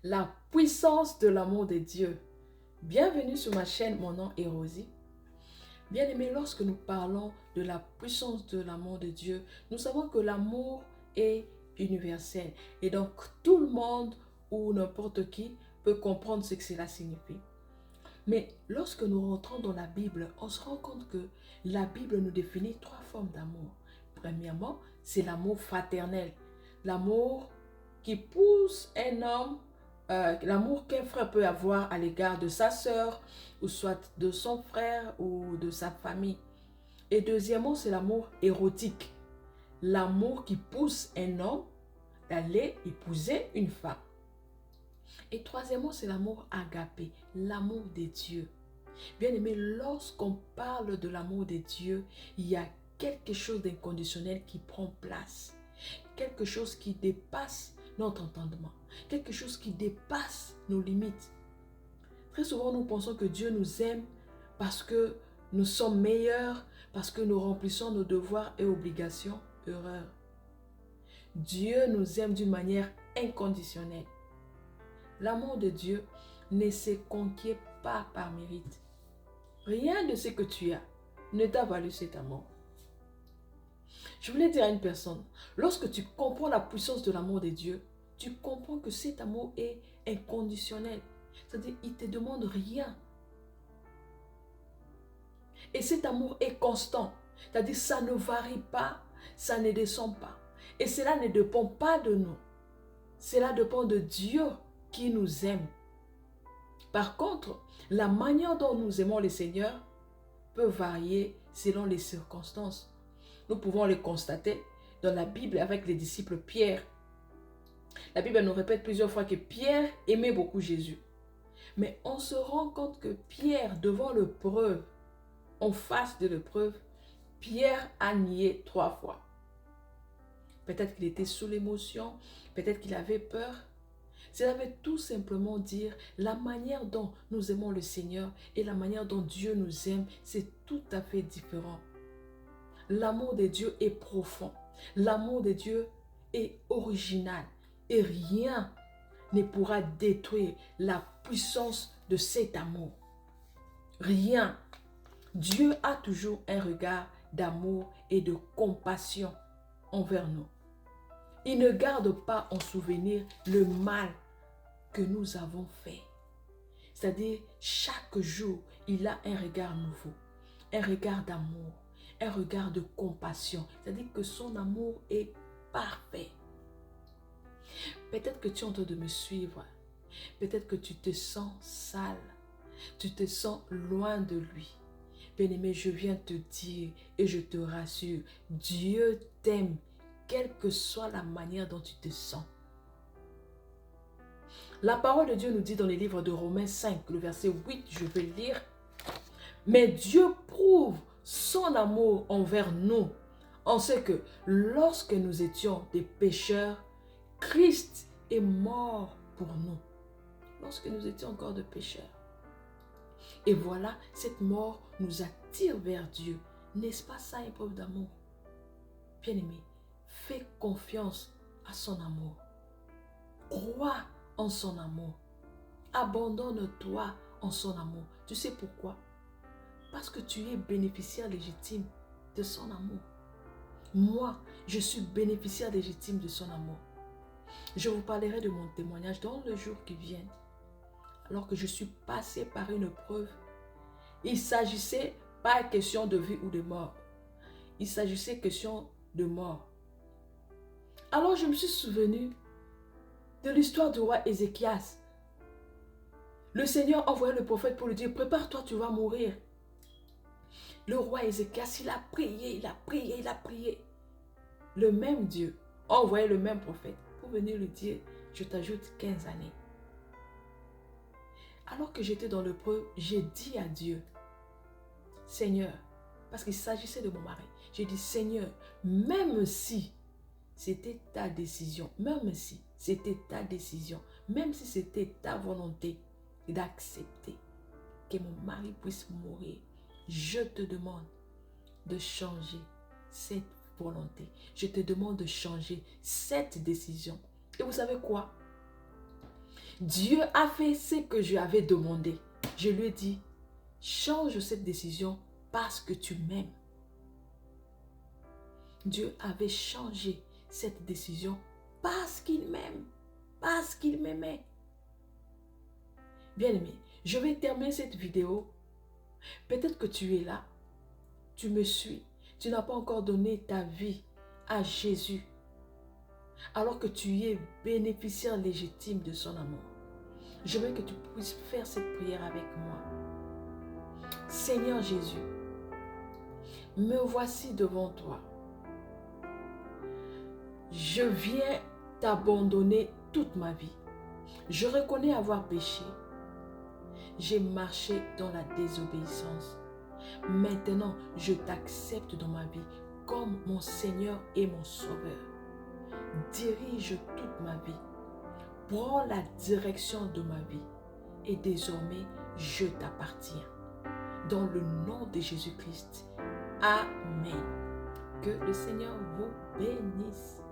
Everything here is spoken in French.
La puissance de l'amour de Dieu. Bienvenue sur ma chaîne, mon nom est Rosie. Bien-aimés, lorsque nous parlons de la puissance de l'amour de Dieu, nous savons que l'amour est universel. Et donc, tout le monde ou n'importe qui peut comprendre ce que cela signifie. Mais lorsque nous rentrons dans la Bible, on se rend compte que la Bible nous définit trois formes d'amour. Premièrement, c'est l'amour fraternel. L'amour qui pousse un homme, l'amour qu'un frère peut avoir à l'égard de sa sœur, ou soit de son frère ou de sa famille. Et deuxièmement, c'est l'amour érotique. L'amour qui pousse un homme d'aller épouser une femme. Et troisièmement, c'est l'amour agapé, l'amour des dieux. Bien aimé, lorsqu'on parle de l'amour des dieux, il y a quelque chose d'inconditionnel qui prend place. Quelque chose qui dépasse notre entendement. Quelque chose qui dépasse nos limites. Très souvent, nous pensons que Dieu nous aime parce que nous sommes meilleurs, parce que nous remplissons nos devoirs et obligations. Erreur. Dieu nous aime d'une manière inconditionnelle. L'amour de Dieu ne se conquiert pas par mérite. Rien de ce que tu as ne t'a valu cet amour. Je voulais dire à une personne, lorsque tu comprends la puissance de l'amour de Dieu, tu comprends que cet amour est inconditionnel. C'est-à-dire, il ne te demande rien. Et cet amour est constant. C'est-à-dire, ça ne varie pas, ça ne descend pas. Et cela ne dépend pas de nous. Cela dépend de Dieu qui nous aime. Par contre, la manière dont nous aimons le Seigneur peut varier selon les circonstances. Nous pouvons les constater dans la Bible avec les disciples Pierre. La Bible nous répète plusieurs fois que Pierre aimait beaucoup Jésus. Mais on se rend compte que Pierre, devant l'épreuve, en face de l'épreuve, Pierre a nié 3 fois. Peut-être qu'il était sous l'émotion, peut-être qu'il avait peur. Cela veut tout simplement dire la manière dont nous aimons le Seigneur et la manière dont Dieu nous aime, c'est tout à fait différent. L'amour de Dieu est profond. L'amour de Dieu est original. Et rien ne pourra détruire la puissance de cet amour. Rien. Dieu a toujours un regard d'amour et de compassion envers nous. Il ne garde pas en souvenir le mal que nous avons fait. C'est-à-dire, chaque jour, il a un regard nouveau, un regard d'amour, un regard de compassion. C'est-à-dire que son amour est parfait. Peut-être que tu es en train de me suivre. Peut-être que tu te sens sale. Tu te sens loin de lui. Bien-aimé, je viens te dire et je te rassure, Dieu t'aime, quelle que soit la manière dont tu te sens. La parole de Dieu nous dit dans les livres de Romains 5, le verset 8, je vais lire. Mais Dieu prouve son amour envers nous, en ce que lorsque nous étions des pécheurs, Christ est mort pour nous. Lorsque nous étions encore des pécheurs. Et voilà, cette mort nous attire vers Dieu. N'est-ce pas ça, une preuve d'amour? Bien-aimé, fais confiance à son amour. Crois en son amour. Abandonne-toi en son amour. Tu sais pourquoi? Parce que tu es bénéficiaire légitime de son amour. Moi, je suis bénéficiaire légitime de son amour. Je vous parlerai de mon témoignage dans le jour qui vient. Alors que je suis passé par une épreuve, il s'agissait pas question de vie ou de mort. Il s'agissait question de mort. Alors je me suis souvenu de l'histoire du roi Ézéchias. Le Seigneur envoyait le prophète pour lui dire, prépare-toi, tu vas mourir. Le roi Ézéchias, il a prié, il a prié, il a prié. Le même Dieu a envoyé le même prophète pour venir lui dire, je t'ajoute 15 années. Alors que j'étais dans l'épreuve, j'ai dit à Dieu, Seigneur, parce qu'il s'agissait de mon mari, j'ai dit, Seigneur, même si c'était ta décision, même si c'était ta décision, même si c'était ta volonté d'accepter que mon mari puisse mourir, je te demande de changer cette volonté. Je te demande de changer cette décision. Et vous savez quoi? Dieu a fait ce que je lui avais demandé. Je lui ai dit, change cette décision parce que tu m'aimes. Dieu avait changé cette décision parce qu'il m'aime, parce qu'il m'aimait. Bien-aimé, je vais terminer cette vidéo. Peut-être que tu es là, tu me suis, tu n'as pas encore donné ta vie à Jésus, alors que tu es bénéficiaire légitime de son amour. Je veux que tu puisses faire cette prière avec moi. Seigneur Jésus, me voici devant toi. Je viens t'abandonner toute ma vie. Je reconnais avoir péché. J'ai marché dans la désobéissance. Maintenant, je t'accepte dans ma vie comme mon Seigneur et mon Sauveur. Dirige toute ma vie. Prends la direction de ma vie. Et désormais, je t'appartiens. Dans le nom de Jésus-Christ. Amen. Que le Seigneur vous bénisse.